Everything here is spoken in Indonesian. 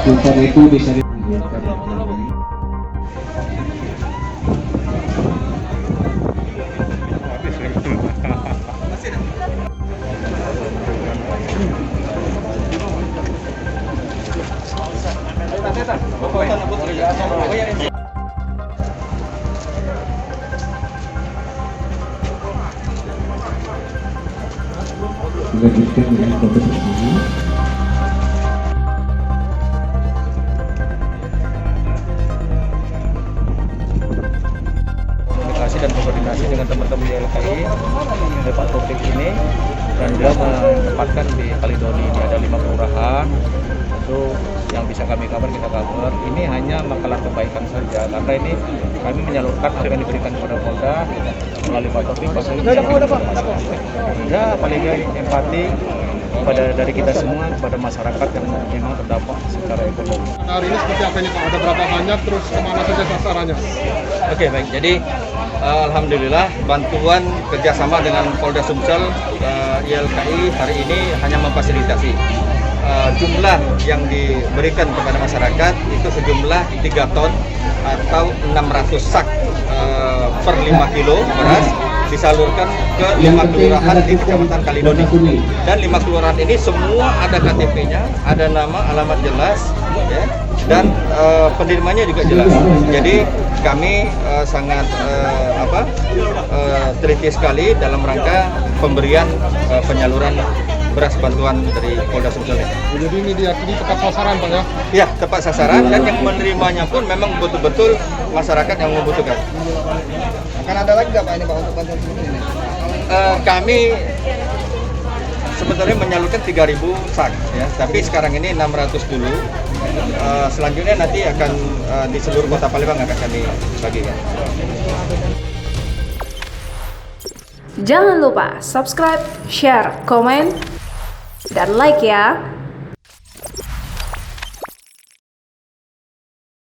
Kupon itu bisa dilanjutkan dengan proses ini. Dan berkoordinasi dengan teman-teman di LKI oleh Pak Taufik ini, dan dia menempatkan di Kalidoni ini ada 5 kelurahan. Tentu yang bisa kami cover kita cover. Ini hanya makalah kebaikan saja, karena ini kami menyalurkan apa yang diberikan kepada Polda melalui Pak Taufik. Ya paling empati kepada dari kita semua kepada masyarakat yang memang terdampak secara ekonomi. Hari ini seperti apa ini Pak? Ada berapa banyak, terus kemana saja sasarannya? Oke, baik. Jadi alhamdulillah bantuan kerjasama dengan Polda Sumsel, YLKI hari ini hanya memfasilitasi. Jumlah yang diberikan kepada masyarakat itu sejumlah 3 ton atau 600 sak per 5 kilo beras disalurkan ke 5 kelurahan di Kecamatan Kalidoni. Dan 5 kelurahan ini semua ada KTP-nya, ada nama, alamat jelas, ya, dan penerimanya juga jelas. Jadi kami sangat teliti sekali dalam rangka pemberian penyaluran beras bantuan dari Polda Sumsel. Jadi ini diyakini tepat sasaran Pak ya? Ya, tepat sasaran, dan yang menerimanya pun memang betul-betul masyarakat yang membutuhkan. Akan ada lagi nggak Pak ini Pak untuk bantuan seperti ini? Kami sebetulnya menyalurkan 3.000 sak, ya, tapi sekarang ini 600 dulu. Selanjutnya nanti akan di seluruh kota Palembang akan kami bagikan. Jangan lupa subscribe, share, komen, dan like ya.